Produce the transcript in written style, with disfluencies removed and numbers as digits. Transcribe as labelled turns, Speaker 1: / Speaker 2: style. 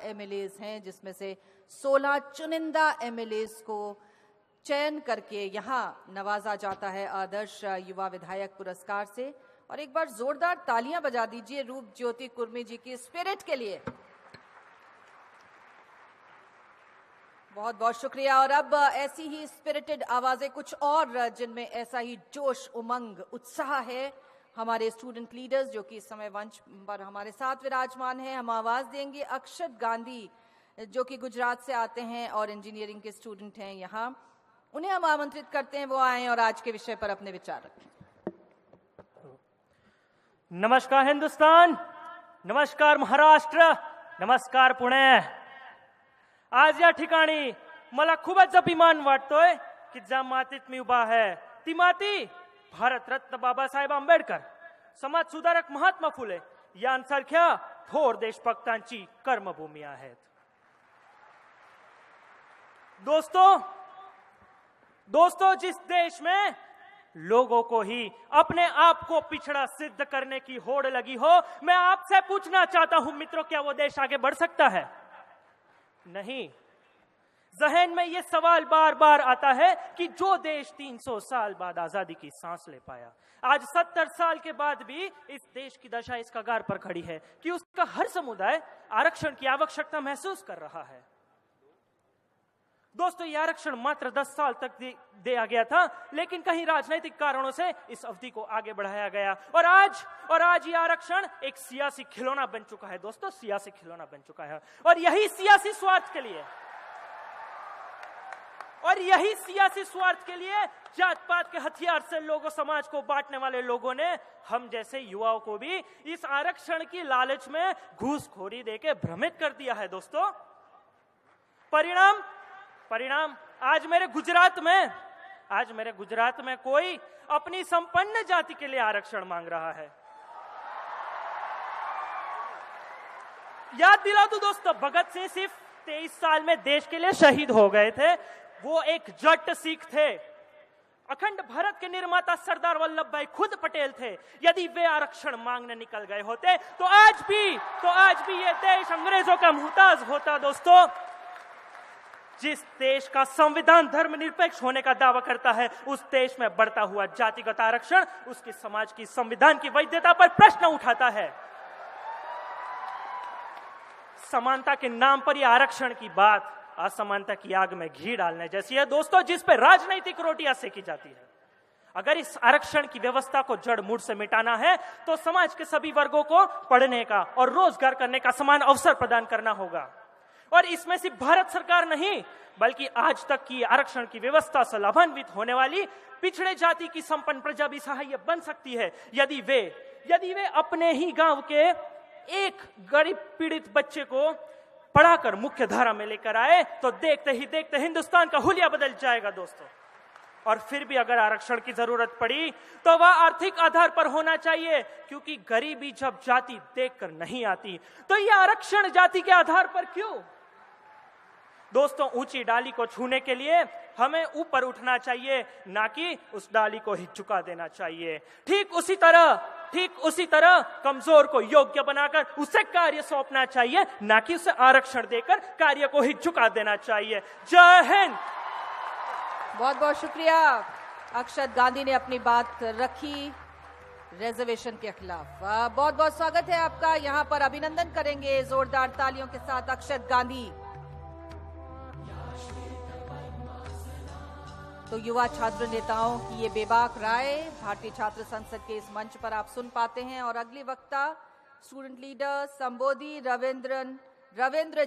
Speaker 1: MLAs हैं, जिसमें से 16 चुनिंदा एमएलएज को चयन करके यहाँ नवाजा जाता है आदर्श युवा विधायक पुरस्कार से। और एक बार जोरदार तालियां बजा दीजिए रूप ज्योति कुर्मी जी की स्पिरिट के लिए। बहुत बहुत शुक्रिया। और अब ऐसी ही स्पिरिटेड आवाजें कुछ और जिनमें ऐसा ही जोश, उमंग, उत्साह है, हमारे स्टूडेंट लीडर्स जो कि इस समय मंच पर हमारे साथ विराजमान हैं। हम आवाज देंगे अक्षत गांधी जो कि गुजरात से आते हैं और इंजीनियरिंग के स्टूडेंट हैं यहाँ। उन्हें हम आमंत्रित करते हैं वो आए और आज के विषय पर अपने विचार रखें।
Speaker 2: नमस्कार हिंदुस्तान, नमस्कार महाराष्ट्र, नमस्कार पुणे। आज या ठिकाणी मला खूपच अभिमान वाटतोय की ज्या मातीत मी उभा आहे ती माती भारतरत्न बाबासाहेब आंबेडकर, समाज सुधारक महात्मा फुले यांसारख्या थोर देशभक्तांची कर्मभूमी आहेत। दोस्तों, जिस देश में लोगों को ही अपने आप को पिछड़ा सिद्ध करने की होड़ लगी हो, मैं आपसे पूछना चाहता हूं मित्रों, क्या वो देश आगे बढ़ सकता है? नहीं। जहन में ये सवाल बार बार आता है कि जो देश 300 साल बाद आजादी की सांस ले पाया, आज 70 साल के बाद भी इस देश की दशा इस कगार पर खड़ी है कि उसका हर समुदाय आरक्षण की आवश्यकता महसूस कर रहा है। दोस्तों, यह आरक्षण मात्र 10 साल तक दिया गया था, लेकिन कहीं राजनीतिक कारणों से इस अवधि को आगे बढ़ाया गया और आज यह आरक्षण एक सियासी खिलौना बन चुका है। दोस्तों, सियासी खिलौना बन चुका है और यही सियासी स्वार्थ के लिए जात पात के हथियार से लोगों, समाज को बांटने वाले लोगों ने हम जैसे युवाओं को भी इस आरक्षण की लालच में घूसखोरी देके भ्रमित कर दिया है। दोस्तों, परिणाम आज मेरे गुजरात में कोई अपनी संपन्न जाति के लिए आरक्षण मांग रहा है। याद दिला दूं दोस्तों, भगत सिंह सिर्फ 23 साल में देश के लिए शहीद हो गए थे। वो एक जट सिख थे। अखंड भारत के निर्माता सरदार वल्लभ भाई खुद पटेल थे। यदि वे आरक्षण मांगने निकल गए होते तो आज भी ये देश अंग्रेजों का मुहताज होता। दोस्तों, जिस देश का संविधान धर्मनिरपेक्ष होने का दावा करता है, उस देश में बढ़ता हुआ जातिगत आरक्षण उसके समाज की संविधान की वैधता पर प्रश्न उठाता है। समानता के नाम पर यह आरक्षण की बात असमानता की आग में घी डालने जैसी है दोस्तों, जिस पर राजनीतिक रोटियां सेकी जाती है। अगर इस आरक्षण की व्यवस्था को जड़ मूड़ से मिटाना है तो समाज के सभी वर्गों को पढ़ने का और रोजगार करने का समान अवसर प्रदान करना होगा। और इसमें सिर्फ भारत सरकार नहीं, बल्कि आज तक की आरक्षण की व्यवस्था से लाभान्वित होने वाली पिछड़े जाति की संपन्न प्रजा भी सहायक बन सकती है यदि वे अपने ही गांव के एक गरीब पीड़ित बच्चे को पढ़ाकर मुख्य धारा में लेकर आए तो देखते ही देखते हिंदुस्तान का हुलिया बदल जाएगा। दोस्तों, और फिर भी अगर आरक्षण की जरूरत पड़ी तो वह आर्थिक आधार पर होना चाहिए, क्योंकि गरीबी जब जाति देखकर नहीं आती तो यह आरक्षण जाति के आधार पर क्यों? दोस्तों, ऊंची डाली को छूने के लिए हमें ऊपर उठना चाहिए, ना कि उस डाली को ही झुका देना चाहिए। ठीक उसी तरह कमजोर को योग्य बनाकर उसे कार्य सौंपना चाहिए, ना कि उसे आरक्षण देकर कार्य को ही झुका देना चाहिए। जय हिंद।
Speaker 1: बहुत बहुत शुक्रिया। अक्षत गांधी ने अपनी बात रखी रिजर्वेशन के खिलाफ। बहुत बहुत स्वागत है आपका। यहाँ पर अभिनंदन करेंगे जोरदार तालियों के साथ अक्षत गांधी। तो युवा छात्र नेताओं की ये बेबाक राय भारतीय छात्र संसद के इस मंच पर आप सुन पाते हैं। और अगली वक्ता स्टूडेंट लीडर संबोधि रविंद्र